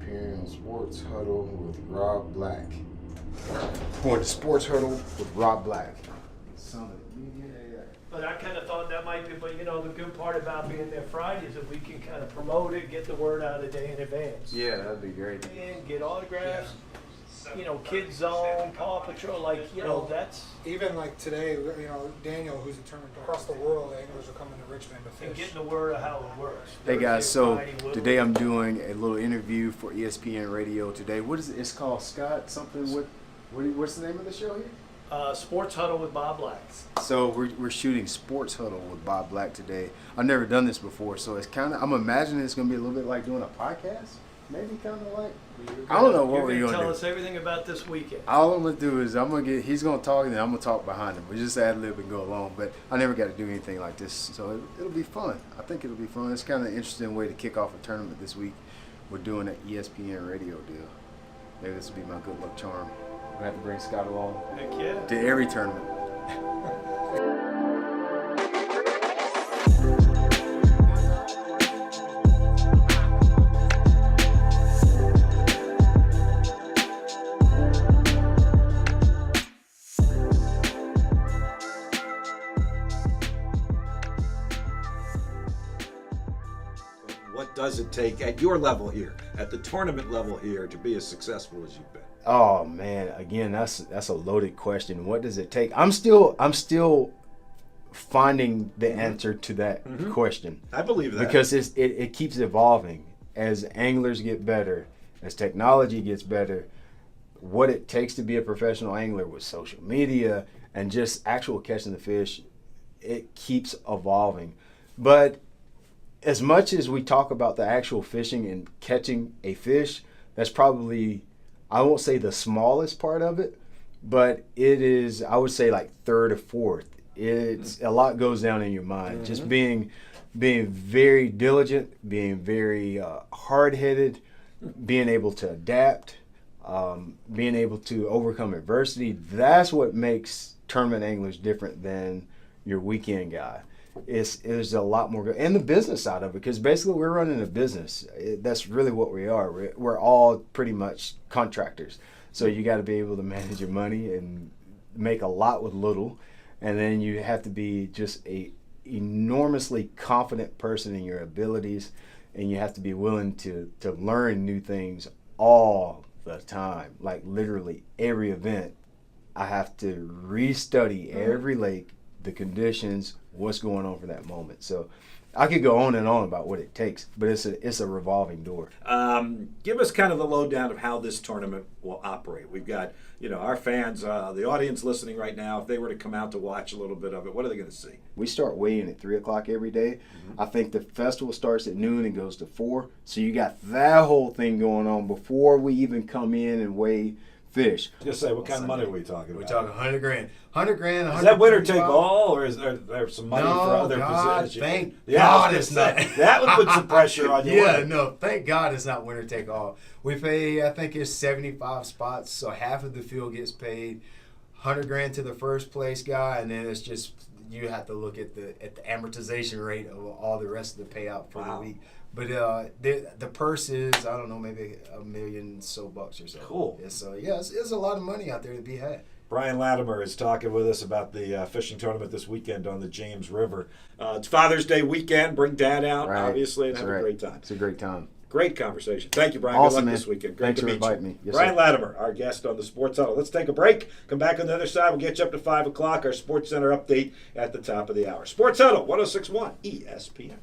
ESPN Sports Huddle with Rob Black. Going to Sports Huddle with Rob Black. But I kind of thought that might be, but you know, the good part about being there Friday is that we can kind of promote it, get the word out a day in advance. Yeah, that'd be great. And get autographs, you know, Kids Zone, Paw Patrol, like, you know, that's. Even like today, you know, Daniel, who's a tournament across the world, anglers are coming to Richmond to fish. And getting the word of how it works. Hey guys, so today I'm doing a little interview for ESPN Radio today. What is it? It's called Scott something with, what's the name of the show here? Sports Huddle with Bob Black. So we're shooting Sports Huddle with Bob Black today. I've never done this before, so it's kind of, I'm imagining it's going to be a little bit like doing a podcast. Maybe kind of like, I don't know what we're going to do. Tell us everything about this weekend. All I'm going to do is he's going to talk and then I'm going to talk behind him. We just ad lib and go along, but I never got to do anything like this, so it'll be fun. I think it'll be fun. It's kind of an interesting way to kick off a tournament this week. We're doing an ESPN radio deal. Maybe this will be my good luck charm. I have to bring Scott along Heck yeah. to every tournament. What does it take at your level here, at the tournament level here, to be as successful as you've been? Oh man, again, that's a loaded question. What does it take? I'm still finding the answer to that question. I believe that. Because it keeps evolving as anglers get better, as technology gets better. What it takes to be a professional angler with social media and just actual catching the fish, it keeps evolving. But as much as we talk about the actual fishing and catching a fish, that's probably, I won't say the smallest part of it, but it is, I would say, like third or fourth. It's a lot goes down in your mind. Just being very diligent, being very hard-headed, being able to adapt, being able to overcome adversity. That's what makes tournament anglers different than your weekend guy. There's a lot more, and the business side of it, because basically we're running a business. That's really what we are. We're all pretty much contractors. So you got to be able to manage your money and make a lot with little, and then you have to be just a enormously confident person in your abilities, and you have to be willing to learn new things all the time. Like literally every event, I have to restudy every lake, the conditions, what's going on for that moment. So I could go on and on about what it takes, but it's a revolving door. Give us kind of the lowdown of how this tournament will operate. We've got, you know, our fans, the audience listening right now, if they were to come out to watch a little bit of it, what are they going to see? We start weighing at 3 o'clock every day. I think the festival starts at noon and goes to 4. So you got that whole thing going on before we even come in and weigh fish. Just say, what kind of money are we talking about? We're talking $100,000. $100,000. Is that winner take all, or is there some money for other positions? Thank God it's not. That would put some pressure on you. Yeah, no, thank God it's not winner take all. We pay, I think it's 75 spots, so half of the field gets paid. $100,000 to the first place guy, and then it's just, you have to look at the amortization rate of all the rest of the payout for the week. But the purse is, I don't know, maybe $1 million so bucks or so. Cool. Yeah, so yeah, it's a lot of money out there to be had. Brian Latimer is talking with us about the fishing tournament this weekend on the James River. It's Father's Day weekend. Bring Dad out, obviously, and have a great time. It's a great time. Great conversation. Thank you, Brian. Awesome, Good luck man. this weekend. Great Thanks to for meet inviting you. me. Yes, Brian sir. Latimer, our guest on the Sports Huddle. Let's take a break. Come back on the other side. We'll get you up to 5 o'clock. Our Sports Center update at the top of the hour. Sports Huddle, 106.1 ESPN.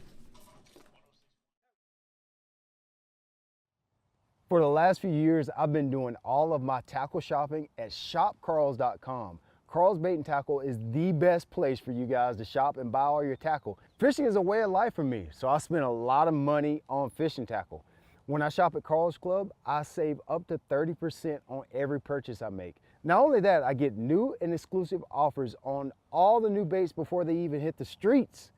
For the last few years, I've been doing all of my tackle shopping at shopkarls.com. Karl's Bait and Tackle is the best place for you guys to shop and buy all your tackle. Fishing is a way of life for me, so I spend a lot of money on fishing tackle. When I shop at Karl's Club, I save up to 30% on every purchase I make. Not only that, I get new and exclusive offers on all the new baits before they even hit the streets.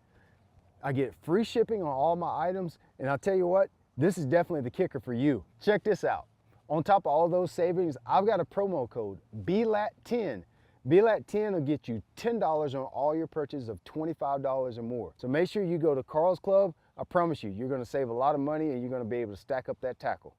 I get free shipping on all my items, and I'll tell you what, this is definitely the kicker for you. Check this out. On top of all those savings, I've got a promo code, BLAT10. BLAT10 will get you $10 on all your purchases of $25 or more. So make sure you go to Karl's Club. I promise you, you're gonna save a lot of money and you're gonna be able to stack up that tackle.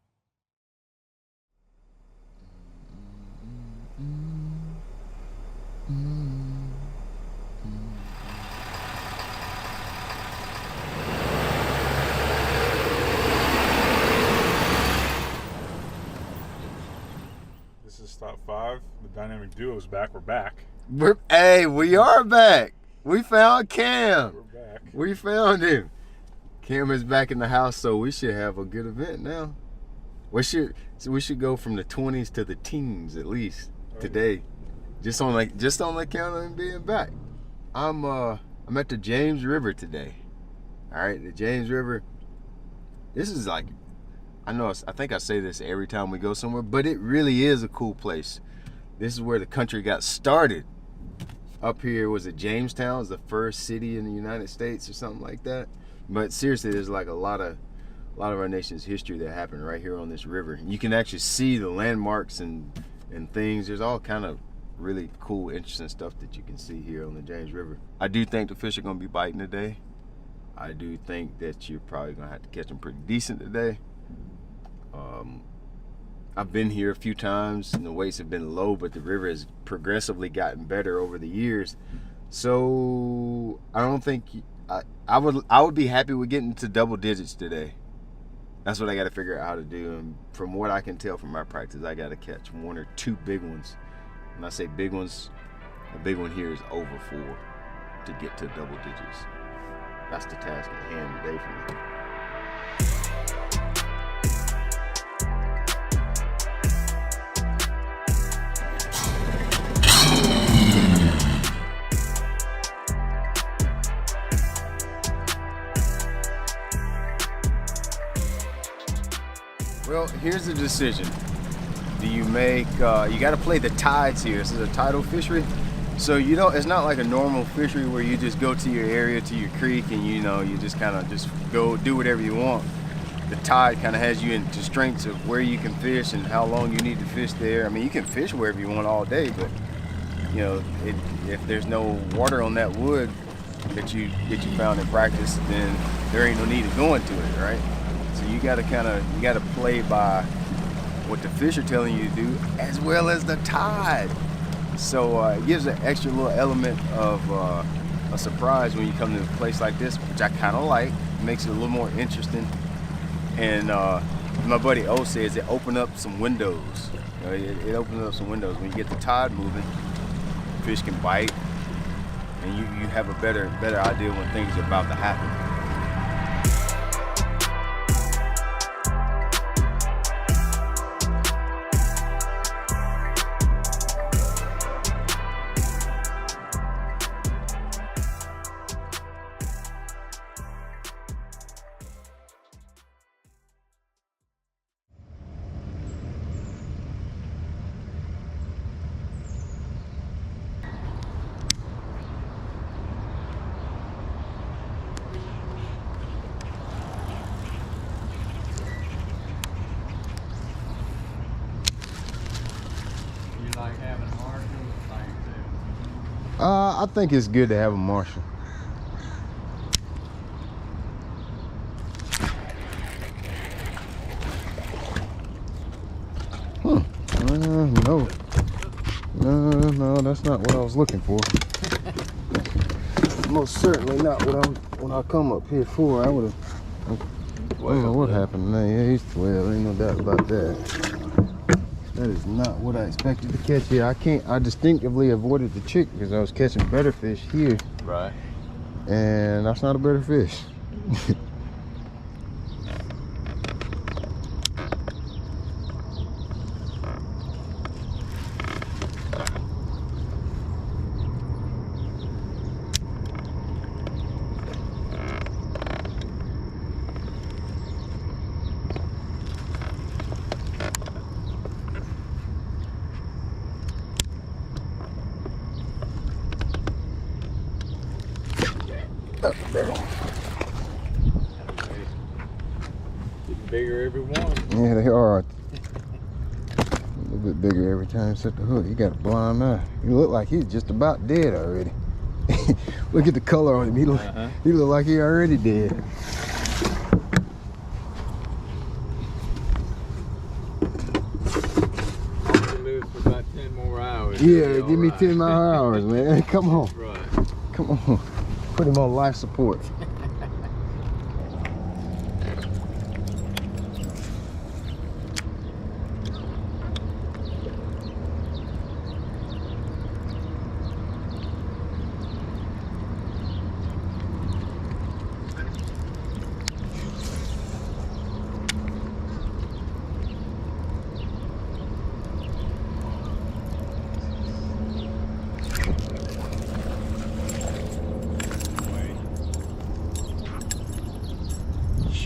Dynamic Duo's back. We're back. Hey, we are back. We found Cam. We're back. We found him. Cam is back in the house, so we should have a good event now. We should go from the 20s to the teens at least today, just on the account of him being back. I'm at the James River today. All right, the James River. This is like, I think I say this every time we go somewhere, but it really is a cool place. This is where the country got started. Up here was it Jamestown, was the first city in the United States or something like that. But seriously, there's like a lot of our nation's history that happened right here on this river. You can actually see the landmarks and things. There's all kind of really cool, interesting stuff that you can see here on the James River. I do think the fish are gonna be biting today. I do think that you're probably gonna have to catch them pretty decent today. I've been here a few times and the weights have been low, but the river has progressively gotten better over the years. So I don't think I would be happy with getting to double digits today. That's what I got to figure out how to do. And from what I can tell from my practice, I got to catch 1 or 2 big ones. When I say big ones, a big one here is over 4 to get to double digits. That's the task at hand today for me. Well, here's the decision. Do you make, you got to play the tides here. This is a tidal fishery. So it's not like a normal fishery where you just go to your area, to your creek, and you just kind of just go do whatever you want. The tide kind of has you into strengths of where you can fish and how long you need to fish there. I mean, you can fish wherever you want all day, but if there's no water on that wood that you found in practice, then there ain't no need of going to it, right? So you got to play by what the fish are telling you to do, as well as the tide. So it gives an extra little element of a surprise when you come to a place like this, which I kind of like. It makes it a little more interesting. And my buddy O says it opened up some windows. It opens up some windows. When you get the tide moving, fish can bite, and you have a better idea when things are about to happen. I think it's good to have a marshal. No, that's not what I was looking for. Most certainly not what I come up here for. I don't know what happened. Yeah, he's 12. Ain't no doubt about that. That is not what I expected to catch here. I distinctively avoided the chick because I was catching better fish here. Right. And that's not a better fish. Getting bigger every one. Yeah, they are. A little bit bigger every time you set the hook. You got a blind eye. You look like he's just about dead already. Look at the color on him. He look like he already dead. Live for about 10 more hours. Yeah, give me 10 more hours, man. Come on. Right. Come on. Put him on life support.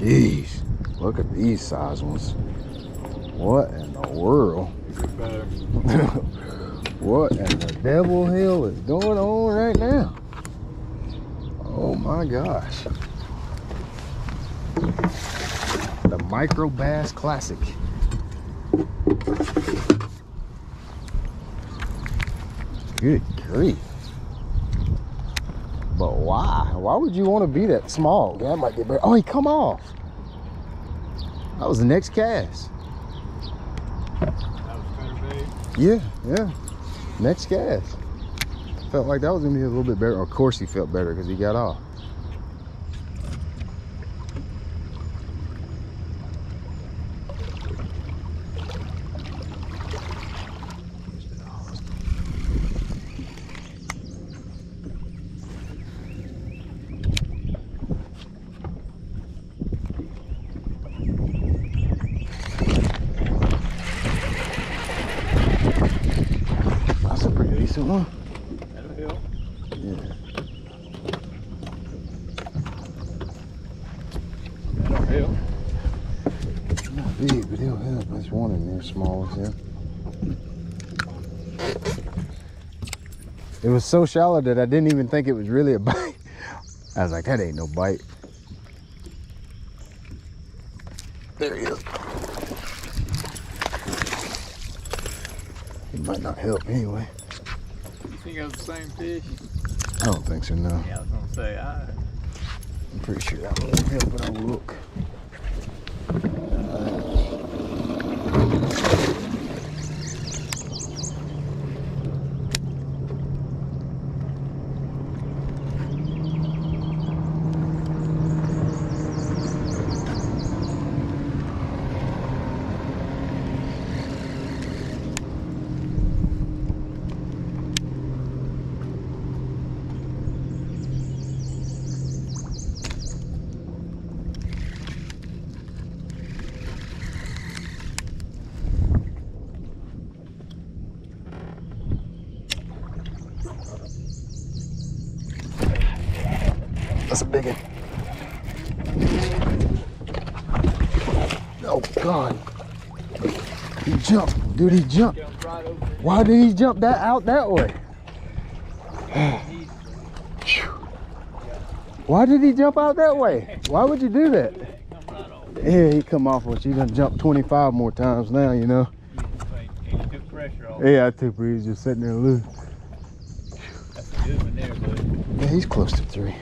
Jeez, look at these size ones. What in the world? Better. What in the devil hell is going on right now? Oh my gosh. The Micro Bass Classic. Good grief. But why? Why would you want to be that small? That might get better. Oh, he come off. That was the next cast. That was better bait. Yeah, yeah. Next cast. Felt like that was gonna be a little bit better. Of course he felt better because he got off. That's a pretty decent one. That'll help. Yeah. That'll help. Not big, but he'll help. There's one in there, small as hell. It was so shallow that I didn't even think it was really a bite. I was like, that ain't no bite. There he is. He might not help anyway. You think that was the same fish? I don't think so, no. Yeah, I was gonna say, I'm pretty sure that one won't help, but I'll look. That's a big one. Oh God. He jumped, dude, he jumped. jumped right over. Why did he jump out that way? Why did he jump out that way? Why would you do that? Come right off. Yeah, he come off once. You done jumped 25 more times now, you know. He took pressure off. Yeah, I took where he's just sitting there loose. That's a good one there, bud. Yeah, he's close to 3.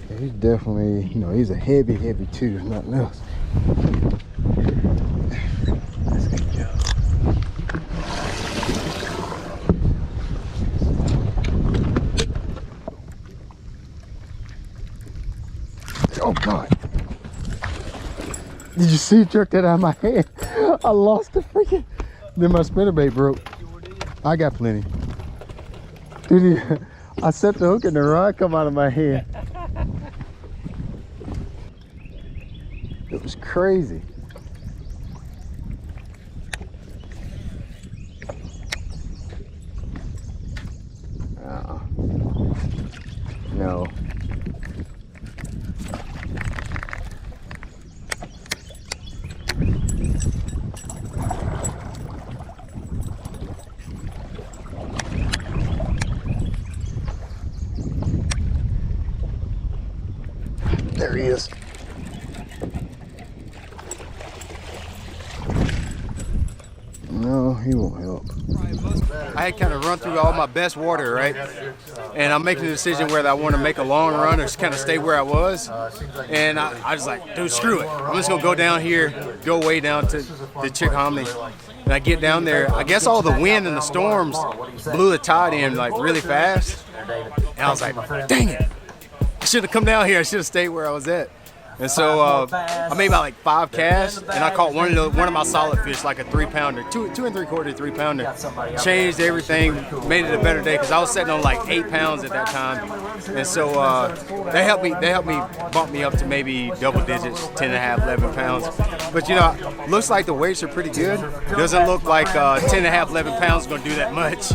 Yeah, he's definitely, you know, he's a heavy too, if nothing else. That's a good job. Oh God. Did you see it jerk that out of my hand? I lost the freaking, then my spinnerbait broke. I got plenty. Dude, I set the hook and the rod come out of my hand. It was crazy. No. There he is. No, he won't help. I had kind of run through all my best water, right? And I'm making a decision whether I want to make a long run or just kind of stay where I was. And I was like, dude, screw it. I'm just going to go down here, go way down to the Chickahominy. And I get down there. I guess all the wind and the storms blew the tide in like really fast. And I was like, dang it. I should have come down here. I should have stayed where I was at. And so I made about like 5 casts, and I caught one of my solid fish, like a 3-pounder, 2 3/4 3-pounder. Changed everything, made it a better day because I was sitting on like 8 pounds at that time. And so they helped me bump me up to maybe double digits, 10.5, 11 pounds. But you know, looks like the weights are pretty good. Doesn't look like 10.5, 11 pounds is gonna do that much.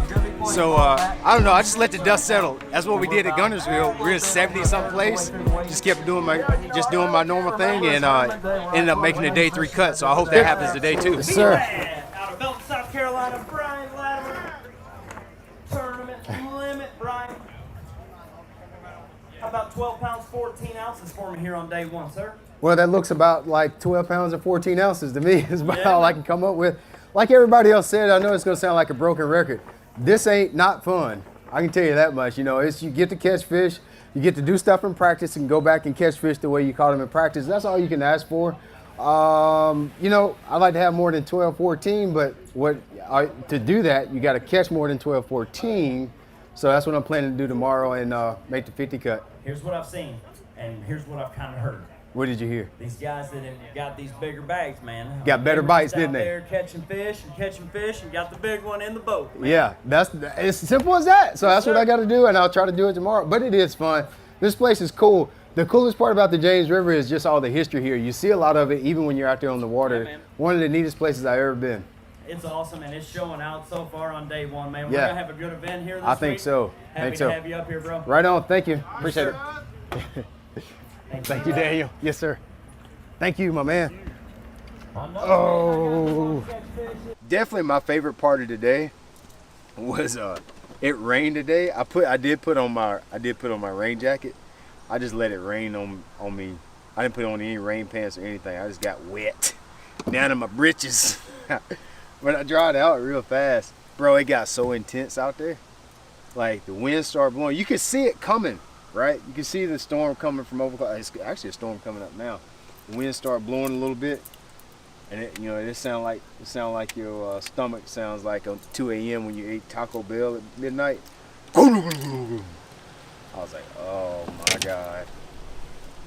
So I don't know. I just let the dust settle. That's what we did at Guntersville. We're in 70 some place, just kept doing my normal thing, and ended up making a day 3 cut. So I hope that happens today too. Yes, sir. Out of Belton, South Carolina, Brian Latimer. Tournament limit, Brian. How about 12 pounds, 14 ounces for me here on day 1, sir? Well, that looks about like 12 pounds and 14 ounces to me. Is about all I can come up with. Like everybody else said, I know it's gonna sound like a broken record. This ain't not fun. I can tell you that much. You know, it's you get to catch fish, you get to do stuff in practice and go back and catch fish the way you caught them in practice. That's all you can ask for. You know, I'd like to have more than 12, 14, but to do that, you got to catch more than 12, 14. So that's what I'm planning to do tomorrow and make the 50 cut. Here's what I've seen, and here's what I've kind of heard. What did you hear? These guys that have got these bigger bags, man. Got better bites, didn't they? Out there catching fish, and got the big one in the boat, man. Yeah, it's simple as that. So that's what I got to do, and I'll try to do it tomorrow. But it is fun. This place is cool. The coolest part about the James River is just all the history here. You see a lot of it even when you're out there on the water. Yeah, one of the neatest places I've ever been. It's awesome, and it's showing out so far on day 1, man. We're Yeah. going to have a good event here this I think week. so. Happy to have you up here, bro. Right on. Thank you. Appreciate it. Thank you, Daniel. Yes, sir. Thank you, my man. Oh. Definitely my favorite part of today was it rained today. I did put on my rain jacket. I just let it rain on me. I didn't put on any rain pants or anything. I just got wet down in my britches. But I dried out real fast. Bro, it got so intense out there. Like the wind started blowing. You could see it coming, right? You can see the storm coming from over. It's actually a storm coming up now. The wind started blowing a little bit, and it sound like your stomach sounds like at 2 a.m. when you ate Taco Bell at midnight. I was like, oh my God.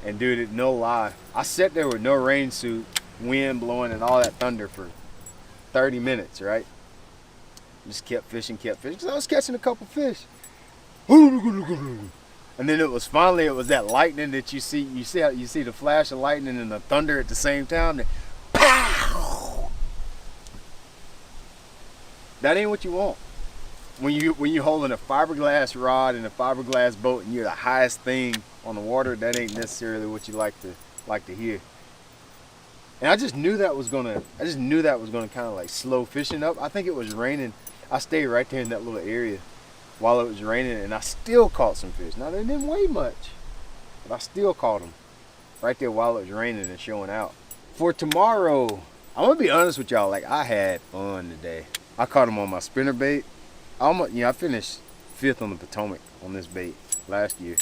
And dude, no lie, I sat there with no rain suit, wind blowing and all that thunder for 30 minutes, right? Just kept fishing, because I was catching a couple fish. And then it was that lightning that you see the flash of lightning and the thunder at the same time. And pow! That ain't what you want. When you're holding a fiberglass rod in a fiberglass boat and you're the highest thing on the water, that ain't necessarily what you like to hear. And I just knew that was gonna kind of like slow fishing up. I think it was raining. I stayed right there in that little area while it was raining, and I still caught some fish. Now they didn't weigh much, but I still caught them right there while it was raining and showing out. For tomorrow, I'm gonna be honest with y'all. Like, I had fun today. I caught them on my spinner bait. I finished 5th on the Potomac on this bait last year,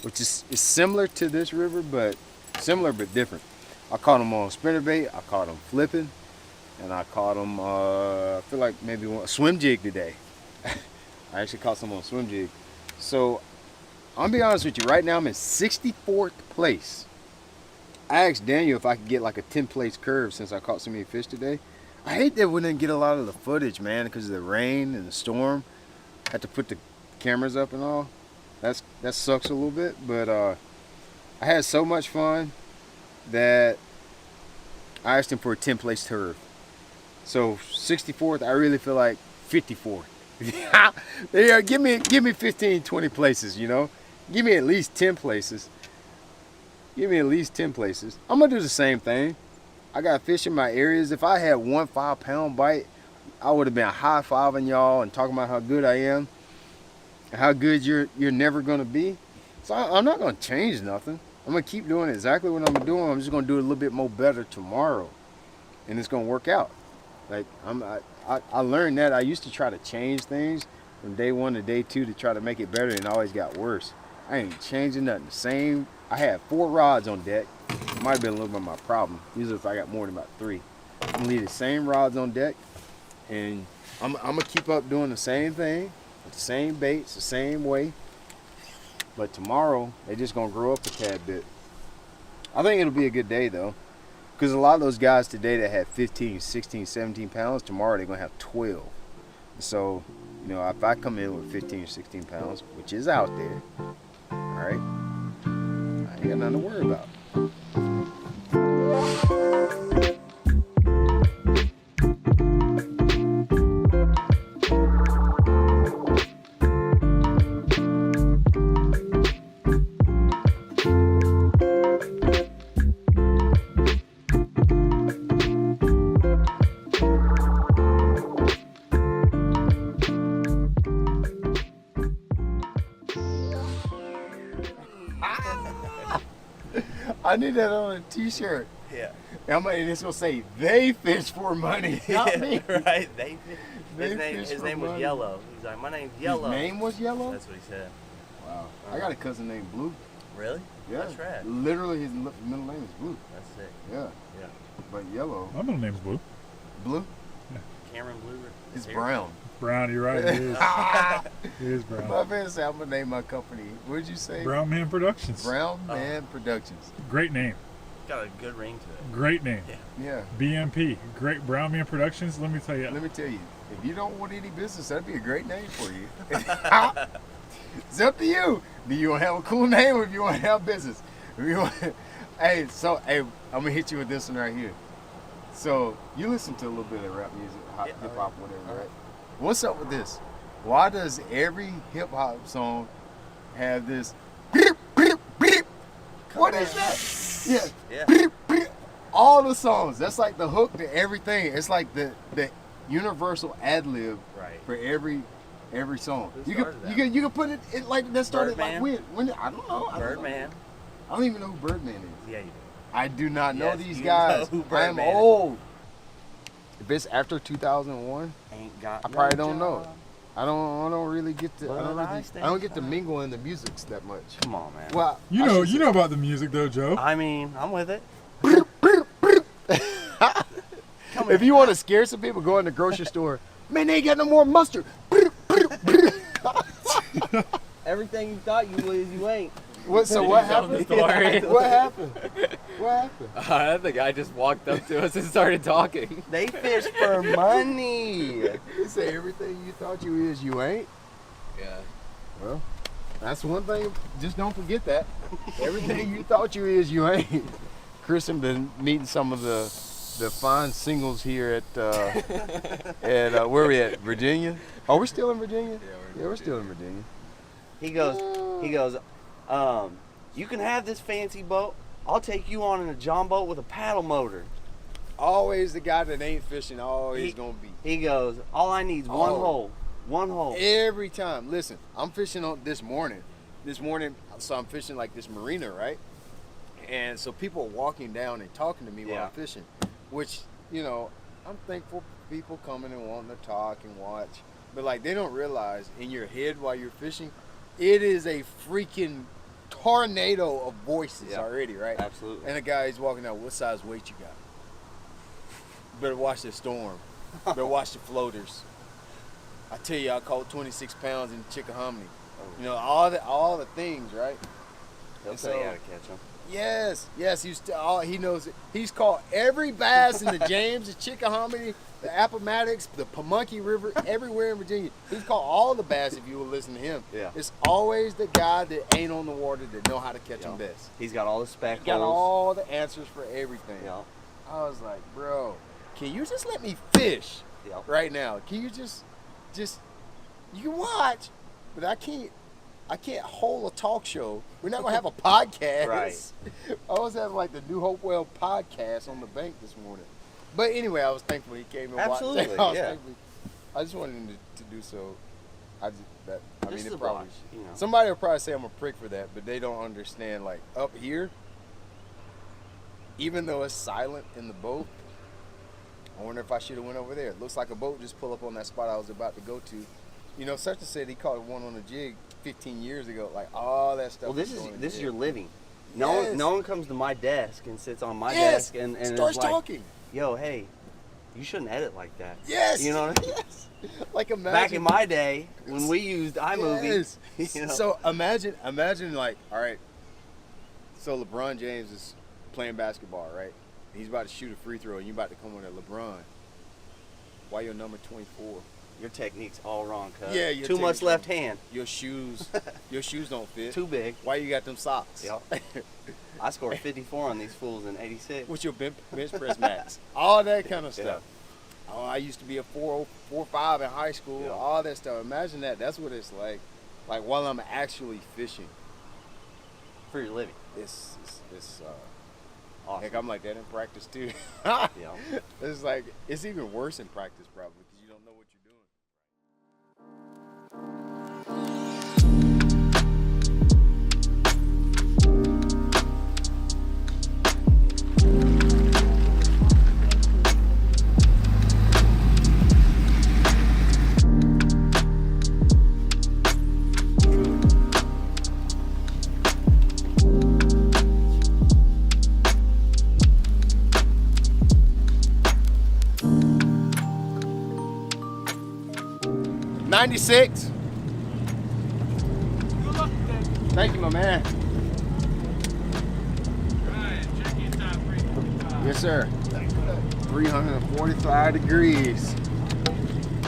which is similar to this river, but similar but different. I caught them on spinner bait. I caught them flipping, and I caught them. I feel like maybe a swim jig today. I actually caught some on swim jig. So I'm gonna be honest with you. Right now I'm in 64th place. I asked Daniel if I could get like a 10 place curve since I caught so many fish today. I hate that we didn't get a lot of the footage, man, because of the rain and the storm. Had to put the cameras up and all. That sucks a little bit, but I had so much fun that I asked him for a 10 place curve. So 64th, I really feel like 54th. Yeah, give me 15, 20 places, you know. Give me at least 10 places. Give me at least 10 places. I'm gonna do the same thing. I got fish in my areas. If I had 1 5-pound bite, I would have been high-fiving y'all and talking about how good I am, and how good you're never gonna be. So I'm not gonna change nothing. I'm gonna keep doing exactly what I'm doing. I'm just gonna do it a little bit more better tomorrow, and it's gonna work out. Like I learned that. I used to try to change things from day 1 to day 2 to try to make it better, and it always got worse. I ain't changing nothing. The same. I had 4 rods on deck. It might have been a little bit of my problem. Usually if I got more than about 3. I'm gonna leave the same rods on deck, and I'm gonna keep up doing the same thing with the same baits, the same way. But tomorrow, they're just gonna grow up a tad bit. I think it'll be a good day though, because a lot of those guys today that had 15, 16, 17 pounds, tomorrow they're gonna have 12. So, you know, if I come in with 15 or 16 pounds, which is out there, all right, I ain't got nothing to worry about. I need that on a T-shirt. Yeah. And it's gonna say they fish for money, not me. Right. They His fish for name was money. Yellow. He's like, my name's Yellow. His name was Yellow? That's what he said. Wow. I got a cousin named Blue. Really? Yeah. That's rad. Literally, his middle name is Blue. That's sick. Yeah. Yeah. But Yellow. My middle name's Blue. Blue? Cameron Blue. It's Brown. Brown, you're right. It is. It is My Brown. man said, I'm gonna name my company. What did you say? Brown Man Productions. Brown Man Productions. Great name. Got a good ring to it. Great name. Yeah. BMP. Great Brown Man Productions. Let me tell you. Let me tell you, if you don't want any business, that'd be a great name for you. It's up to you. Do you want to have a cool name or if you want to have business? If you want, hey, I'm gonna hit you with this one right here. So you listen to a little bit of rap music, hip hop, whatever, right? What's up with this? Why does every hip hop song have this? What is that? Yeah. All the songs. That's like the hook to everything. It's like the universal ad lib for every song. You can put it like that started Birdman? like when I don't know. Birdman. I don't even know who Birdman is. Yeah, you do. I do not know Yes, these you guys. know who I am Birdman is. old. If it's after 2001, Ain't got I probably no don't know. job. I don't really get to. But I don't get to mingle in the musics that much. Come on, man. Well, You know about the music though, Joe. I mean, I'm with it. If you want to scare some people, go in the grocery store. Man, they ain't got no more mustard. Everything you thought you was, you ain't. What happened? What happened? What happened? I think I just walked up to us and started talking. They fish for money. They say everything you thought you is, you ain't. Yeah. Well, that's one thing. Just don't forget that. Everything you thought you is, you ain't. Chris has been meeting some of the fine singles here at where are we at? Virginia? Oh, we're still in Virginia? Yeah, we're still in Virginia. He goes, you can have this fancy boat. I'll take you on in a John boat with a paddle motor. Always the guy that ain't fishing, always gonna be. He goes, all I need is one hole. One hole. Every time. Listen, I'm fishing on this morning. So I'm fishing like this marina, right? And so people are walking down and talking to me while I'm fishing, which, you know, I'm thankful for people coming and wanting to talk and watch. But like, they don't realize in your head while you're fishing, it is a freaking tornado of voices already, right? Absolutely. And the guy's walking out, what size weight you got? Better watch the storm. Better watch the floaters. I tell you, I caught 26 pounds in Chickahominy. You know, all the things, right? He'll And tell you so- how to catch them. Yes, he knows it. He's caught every bass in the James, the Chickahominy, the Appomattox, the Pamunkey River, everywhere in Virginia. He's caught all the bass if you will listen to him. Yeah. It's always the guy that ain't on the water that know how to catch them best. He's got all the speckles. He got all the answers for everything. Yeah. I was like, bro, can you just let me fish right now? Can you just you can watch, but I can't hold a talk show. We're not gonna have a podcast. Right. I was having like the New Hopewell podcast on the bank this morning. But anyway, I was thankful he came and Absolutely, watched. yeah. I just wanted him to do so. I mean, Just it a probably. watch, you know. Somebody will probably say I'm a prick for that, but they don't understand. Like up here, even though it's silent in the boat, I wonder if I should have went over there. It looks like a boat just pulled up on that spot I was about to go to. You know, such and said he caught one on a jig 15 years ago. Like all that stuff. Well, this is your living. Yes. No one comes to my desk and sits on my desk and starts is like, talking. yo, hey, you shouldn't edit like that. Yes. You know what I mean? Yes. Like imagine. Back in my day, when we used iMovie, Yes. you know? So imagine like, all right. So LeBron James is playing basketball, right? He's about to shoot a free throw, and you about to come with a LeBron. Why your number 24? Your technique's all wrong, cuz. Yeah, your Too much technique's left wrong. hand. Your shoes don't fit. Too big. Why you got them socks? Yep. I scored 54 on these fools in 86. What's your bench press max? All that kind of stuff. Oh, I used to be a 4.5 in high school. Yeah. All that stuff. Imagine that. That's what it's like. Like while I'm actually fishing. For your living. It's Awesome. heck, I'm like that in practice too. Yeah. It's like it's even worse in practice probably because you don't know what you're doing. 96. Thank you, my man. Yes, sir. 345 degrees.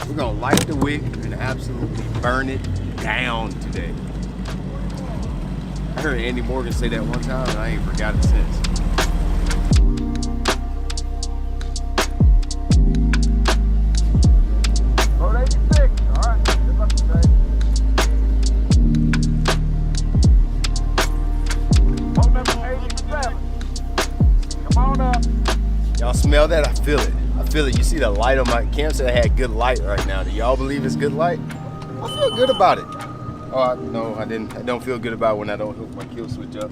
We're gonna light the wick and absolutely burn it down today. I heard Andy Morgan say that one time and I ain't forgot it since. Road 86, all right, good luck today. Boat number 87, come on up. Y'all smell that? I feel it. I feel it. You see the light on my Cam said I had good light right now. Do y'all believe it's good light? I feel good about it. Oh, no, I didn't. I don't feel good about it when I don't hook my kill switch up.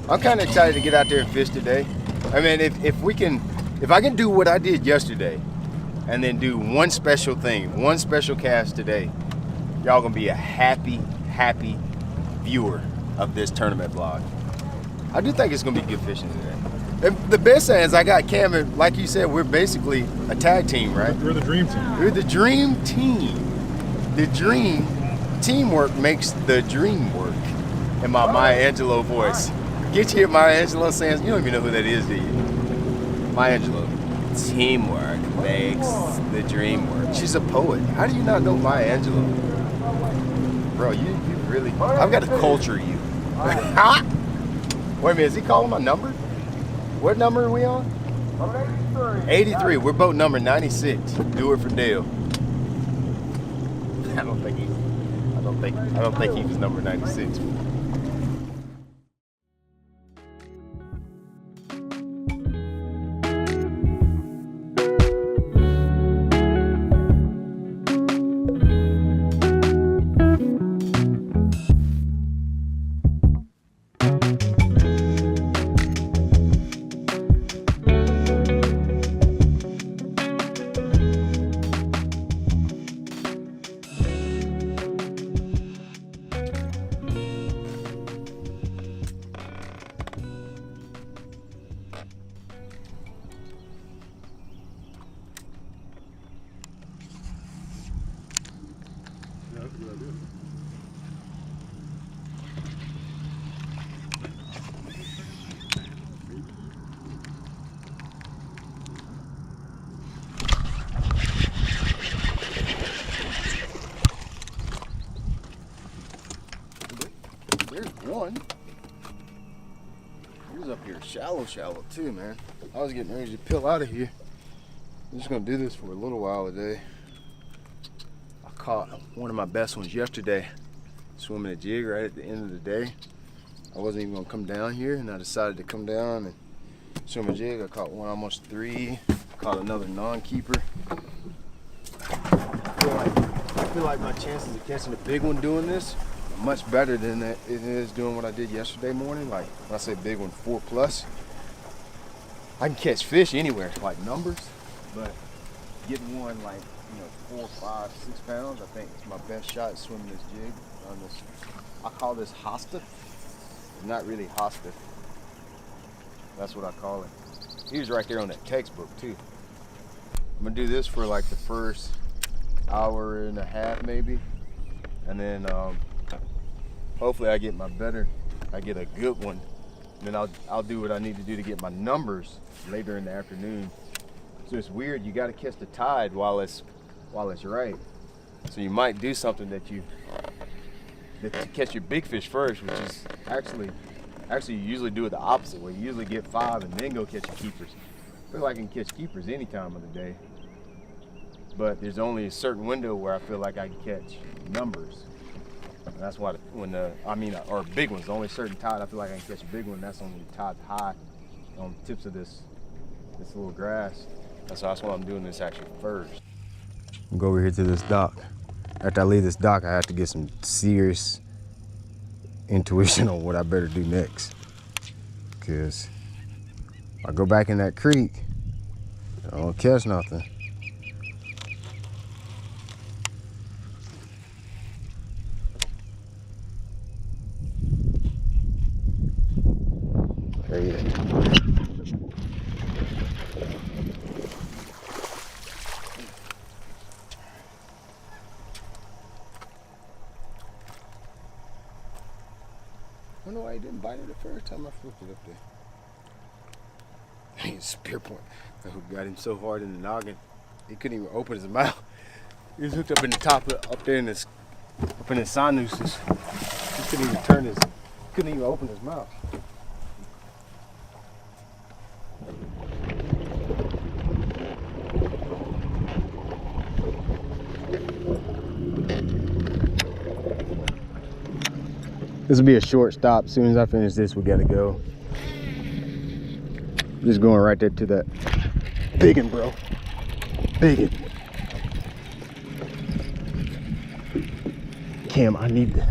I'm kind of excited to get out there and fish today. I mean, if I can do what I did yesterday and then do one special thing, one special cast today, y'all gonna be a happy viewer of this tournament vlog. I do think it's gonna be good fishing today. And the best thing is I got Cam, and like you said, we're basically a tag team, right? We're the dream team. We're the dream team. The dream teamwork makes the dream work. In my Maya Angelou voice. Get you hear Maya Angelou saying, you don't even know who that is, do you? Maya Angelou. Teamwork makes the dream work. She's a poet. How do you not know Maya Angelou? Bro, you really, I've got to culture you. Wait a minute, is he calling my number? What number are we on? 83. We're boat number 96. Do it for Dale. I don't think he was number 96. There's one. He was up here shallow too, man. I was getting ready to peel out of here. I'm just gonna do this for a little while today. I caught one of my best ones yesterday, swimming a jig right at the end of the day. I wasn't even gonna come down here, and I decided to come down and swim a jig. I caught one almost 3, caught another non-keeper. I feel like my chances of catching a big one doing this are much better than it is doing what I did yesterday morning. Like when I say big one, 4+. I can catch fish anywhere, like numbers, but getting one like, 4, 5, 6 pounds, I think it's my best shot at swimming this jig on this. I call this hosta. It's not really hosta. That's what I call it. He was right there on that textbook too. I'm gonna do this for like the first hour and a half maybe, and then hopefully I get a good one. And then I'll do what I need to do to get my numbers later in the afternoon. So it's weird, you gotta catch the tide while it's right. So you might do something to catch your big fish first, which is actually you usually do it the opposite way. You usually get 5 and then go catch your keepers. I feel like I can catch keepers any time of the day, but there's only a certain window where I feel like I can catch numbers. And that's why or big ones, only a certain tide I feel like I can catch a big one. That's only tide's high on the tips of this little grass. That's why I'm doing this actually first. Go over here to this dock. After I leave this dock, I have to get some serious intuition on what I better do next. Because if I go back in that creek, I don't catch nothing. There he is. didn't bite it the first time I flipped it up there. He spear point. That hook got him so hard in the noggin, he couldn't even open his mouth. He was hooked up in the top, up there in his, up in his sinuses. He couldn't even turn his, couldn't even open his mouth. This will be a short stop. As soon as I finish this, we gotta go. Just going right there to that biggin, bro. Biggin. Cam, I need that.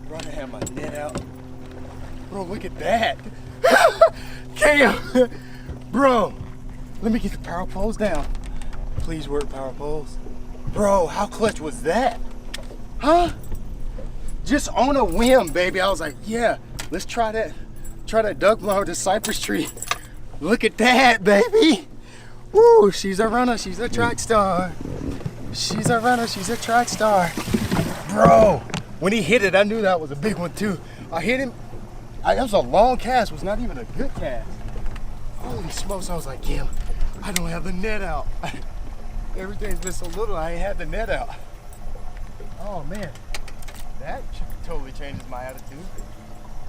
Running have my net out. Bro, look at that. Cam! Bro, let me get the power poles down. Please work, power poles. Bro, how clutch was that? Huh? Just on a whim, baby. I was like, yeah, let's try that. Try that duck blind with the cypress tree. Look at that, baby. Woo, she's a runner, she's a track star. She's a runner, she's a track star. Bro, when he hit it, I knew that was a big one too. I hit him, that was a long cast, was not even a good cast. Holy smokes, I was like, Kim, I don't have the net out. Everything's been so little, I ain't had the net out. Oh man, that totally changes my attitude.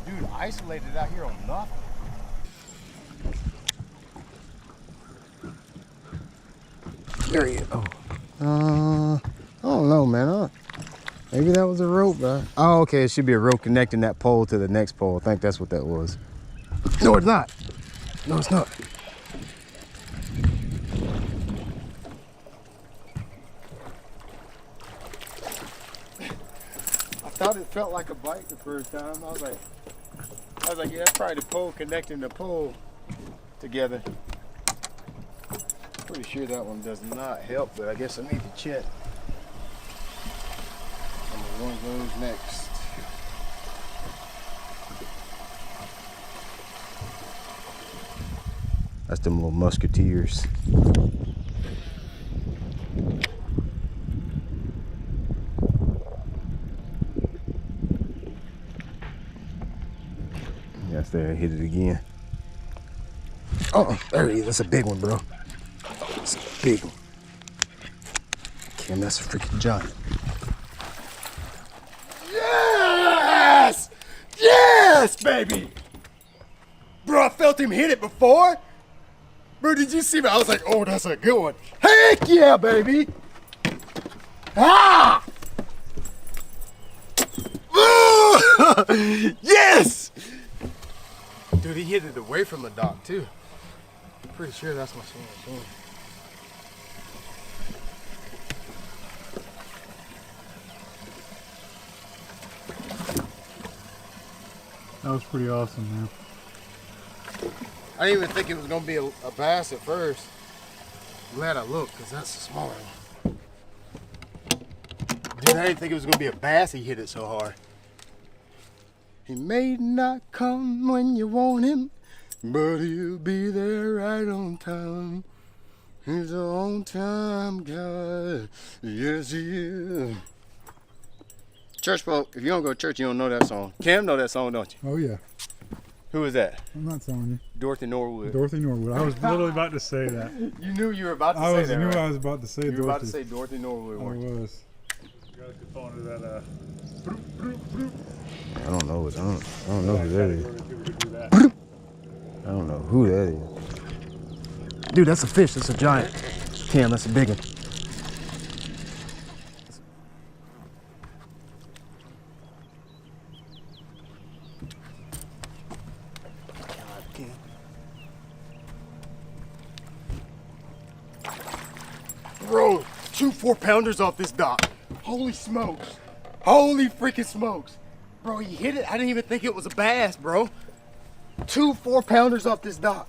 Dude, isolated out here on nothing. There he is. Oh. I don't know, man. Maybe that was a rope, bro. Oh, okay, it should be a rope connecting that pole to the next pole. I think that's what that was. No, it's not. No, it's not. I thought it felt like a bite the first time. I was like, yeah, that's probably the pole connecting the pole together. Pretty sure that one does not help, but I guess I need to check. And the one goes next. That's them little musketeers. Yes, there, hit it again. Oh, there he is. That's a big one, bro. That's a big one. Kim, that's a freaking giant. Yes! Yes, baby! Bro, I felt him hit it before. Bro, did you see me? I was like, oh, that's a good one. Heck yeah, baby! Ah! Yes! Dude, he hit it away from the dock, too. Pretty sure that's my son. That was pretty awesome, man. I didn't even think it was gonna be a bass at first. Glad I looked, cause that's a small one. Dude, I didn't think it was gonna be a bass. He hit it so hard. He may not come when you want him, but he'll be there right on time. He's an on-time guy. Yes, he is. Church folk, if you don't go to church, you don't know that song. Cam know that song, don't you? Oh yeah. Who is that? I'm not telling you. Dorothy Norwood. Dorothy Norwood. I was literally about to say that. You knew you were about to say that, I knew right? I was about to say You Dorothy. were about to say Dorothy Norwood, I weren't you? was. You guys could fall into that. I don't know. I don't know who that is. I don't know who that is. Dude, that's a fish. That's a giant. Cam, that's a big one. Bro, 2 4-pounders off this dock. Holy smokes. Holy freaking smokes. Bro, he hit it. I didn't even think it was a bass, bro. 2 4-pounders off this dock.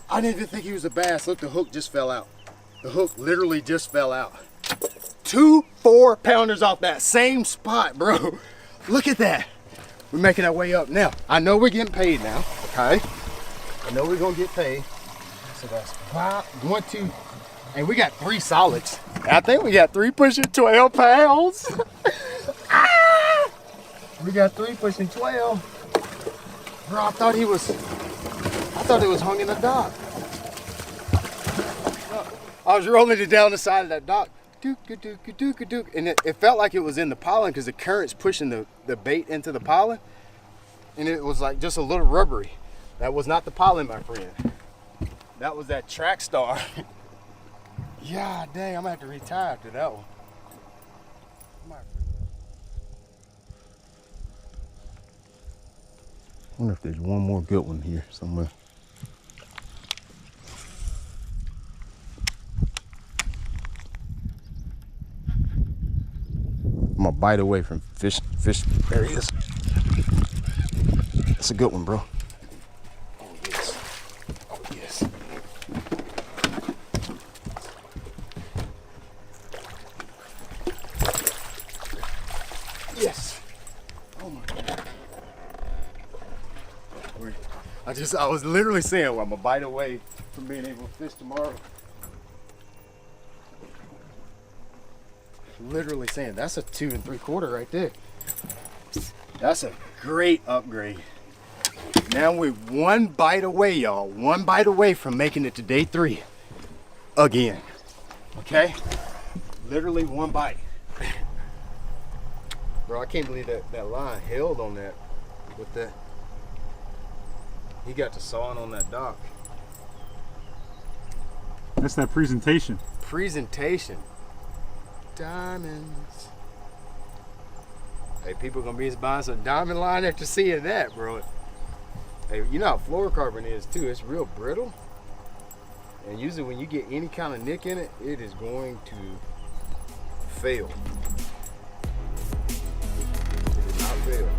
I didn't even think he was a bass. Look, the hook just fell out. The hook literally just fell out. 2 4-pounders off that same spot, bro. Look at that. We're making our way up now. I know we're getting paid now, okay? I know we're gonna get paid. So that's 1, 2, and we got 3 solids. I think we got 3 pushing 12 pounds. We got 3 pushing 12. Bro, I thought it was hung in the dock. I was rolling it down the side of that dock. Dook-a-dook-a-dook-a-dook. And it felt like it was in the pollen because the current's pushing the bait into the pollen. And it was like just a little rubbery. That was not the pollen, my friend. That was that track star. Yeah, dang, I'm gonna have to retire after that one. I wonder if there's one more good one here somewhere. I'm a bite away from fish. There he is. That's a good one, bro. Oh yes. Oh yes. Yes. Oh my God. I was literally saying, well, I'm a bite away from being able to fish tomorrow. Literally saying, that's a 2 3/4 right there. That's a great upgrade. Now we're 1 bite away, y'all. 1 bite away from making it to day 3 again. Okay? Literally 1 bite. Bro, I can't believe that line held on that with that. He got to sawing on that dock. That's that presentation. Presentation. Diamonds. Hey, people gonna be buying some diamond line after seeing that, bro. Hey, you know how fluorocarbon is too. It's real brittle. And usually when you get any kind of nick in it, it is going to fail. It did not fail.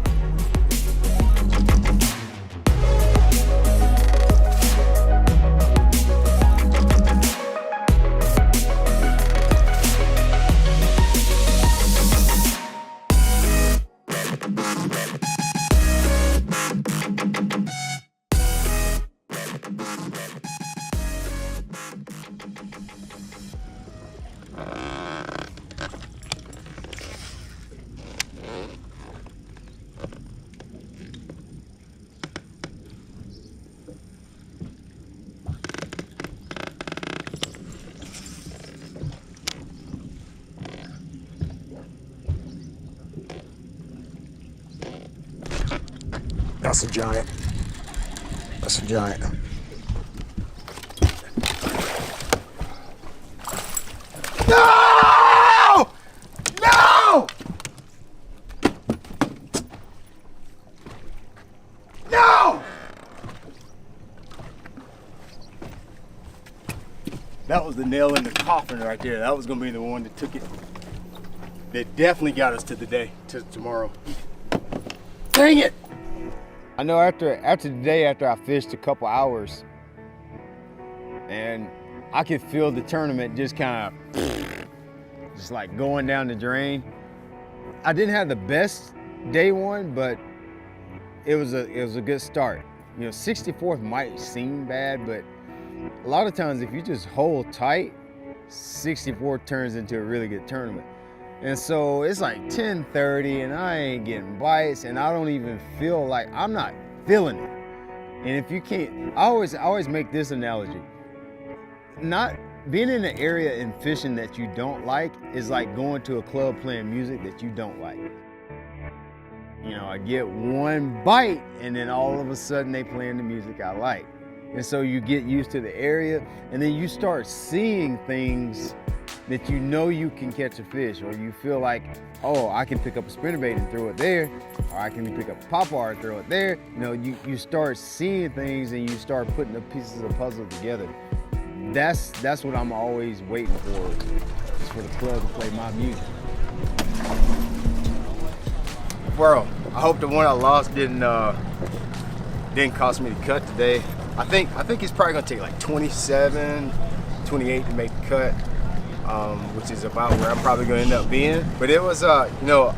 That's a giant. That's a giant. No! No! No! That was the nail in the coffin right there. That was gonna be the one that took it. That definitely got us to the day, to tomorrow. Dang it! I know after the day after I fished a couple hours, and I could feel the tournament just kind of, just like going down the drain. I didn't have the best day one, but it was a good start. You know, 64th might seem bad, but a lot of times if you just hold tight, 64 turns into a really good tournament. And so it's like 10:30 and I ain't getting bites and I don't even feel like, I'm not feeling it. And if you can't, I always make this analogy. Not being in an area and fishing that you don't like is like going to a club playing music that you don't like. You know, I get 1 bite and then all of a sudden they playing the music I like. And so you get used to the area and then you start seeing things that you know you can catch a fish, or you feel like, oh, I can pick up a spinnerbait and throw it there, or I can pick up a popper and throw it there. You know, you start seeing things and you start putting the pieces of the puzzle together. That's what I'm always waiting for, is for the club to play my music. Well, I hope the one I lost didn't cost me the cut today. I think it's probably gonna take like 27, 28 to make the cut. Which is about where I'm probably going to end up being. But it was, you know,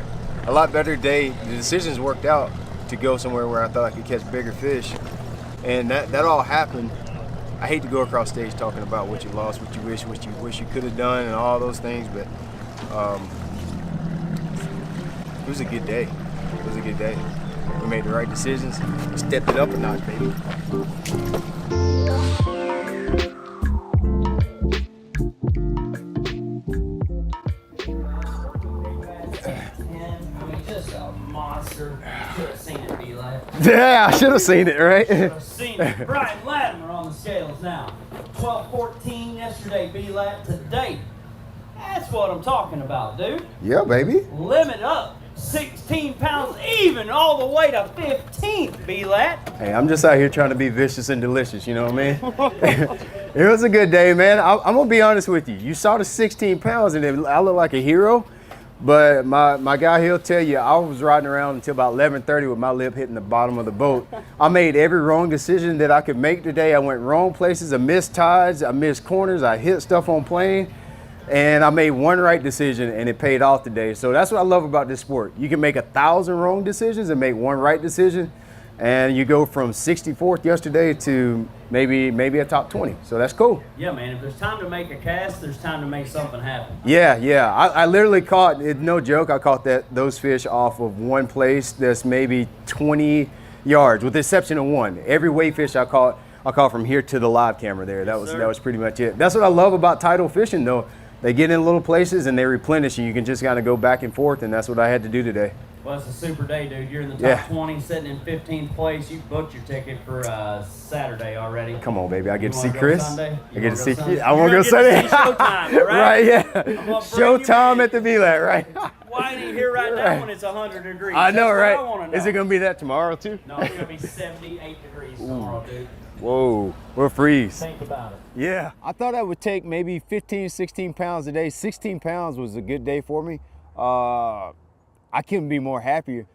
a lot better day. The decisions worked out to go somewhere where I thought I could catch bigger fish. And that all happened. I hate to go across stage talking about what you lost, what you wish you could have done, and all those things, but it was a good day. It was a good day. We made the right decisions. Stepped it up a notch, baby. Monster. Should have seen it, Eli. Yeah, I should have seen it, right? Should have seen it. Brian Latimer on the scales now. 12-14 yesterday, B-Lat today. That's what I'm talking about, dude. Yeah, baby. Limit up. 16 pounds even all the way to 15th, B-Lat. Hey, I'm just out here trying to be vicious and delicious, you know what I mean? It was a good day, man. I'm gonna be honest with you. You saw the 16 pounds and I look like a hero. But my guy, he'll tell you, I was riding around until about 11:30 with my lip hitting the bottom of the boat. I made every wrong decision that I could make today. I went wrong places, I missed tides, I missed corners, I hit stuff on plane, and I made one right decision and it paid off today. So that's what I love about this sport. You can make 1,000 wrong decisions and make one right decision, and you go from 64th yesterday to maybe a top 20. So that's cool. Yeah, man, if there's time to make a cast, there's time to make something happen. Yeah. I literally caught, no joke, I caught those fish off of one place that's maybe 20 yards, with the exception of one. Every weight fish I caught from here to the live camera there. That was pretty much it. That's what I love about tidal fishing, though. They get in little places and they replenish, and you can just kind of go back and forth, and that's what I had to do today. Well, it's a super day, dude. You're in the top 20, sitting in 15th place. You booked your ticket for Saturday already. Come on, baby. I get to see wanna go Chris. Sunday? I get to see. Sunday? I want to go Sunday. Showtime, all right? Right, yeah. Showtime you at the blat, right? Why ain't he here right now when it's 100 degrees? I know, That's right? what I want to know. Is it going to be that tomorrow, too? No, it's going to be 78 degrees tomorrow, dude. Whoa, we'll freeze. Think about it. Yeah. I thought I would take maybe 15, 16 pounds a day. 16 pounds was a good day for me. I couldn't be more happier.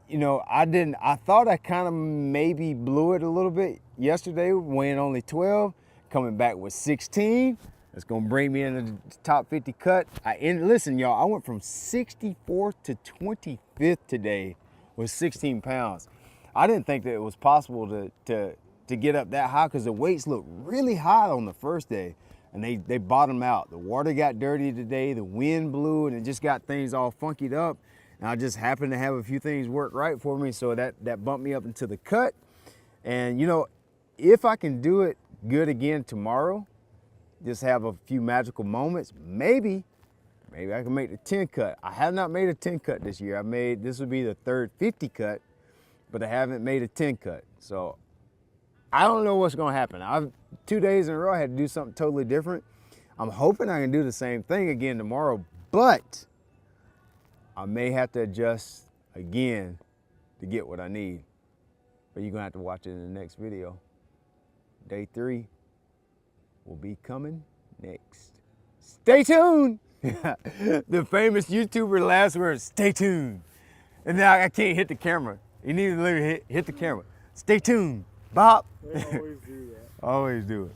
You know, I thought I kind of maybe blew it a little bit yesterday, weighing only 12, coming back with 16. It's gonna bring me into the top 50 cut. Listen, y'all, I went from 64th to 25th today with 16 pounds. I didn't think that it was possible to get up that high, because the weights looked really high on the first day, and they bottomed out. The water got dirty today, the wind blew, and it just got things all funkied up. And I just happened to have a few things work right for me, so that bumped me up into the cut. And you know, if I can do it good again tomorrow, just have a few magical moments, maybe I can make the 10 cut. I have not made a 10 cut this year. This would be the third 50 cut, but I haven't made a 10 cut. So I don't know what's gonna happen. 2 days in a row I had to do something totally different. I'm hoping I can do the same thing again tomorrow, but I may have to adjust again to get what I need. But you're gonna have to watch it in the next video. Day 3 will be coming next. Stay tuned. The famous YouTuber last words, stay tuned. And now I can't hit the camera. You need to literally hit the camera. Stay tuned. Bop. They always do that. Always do it.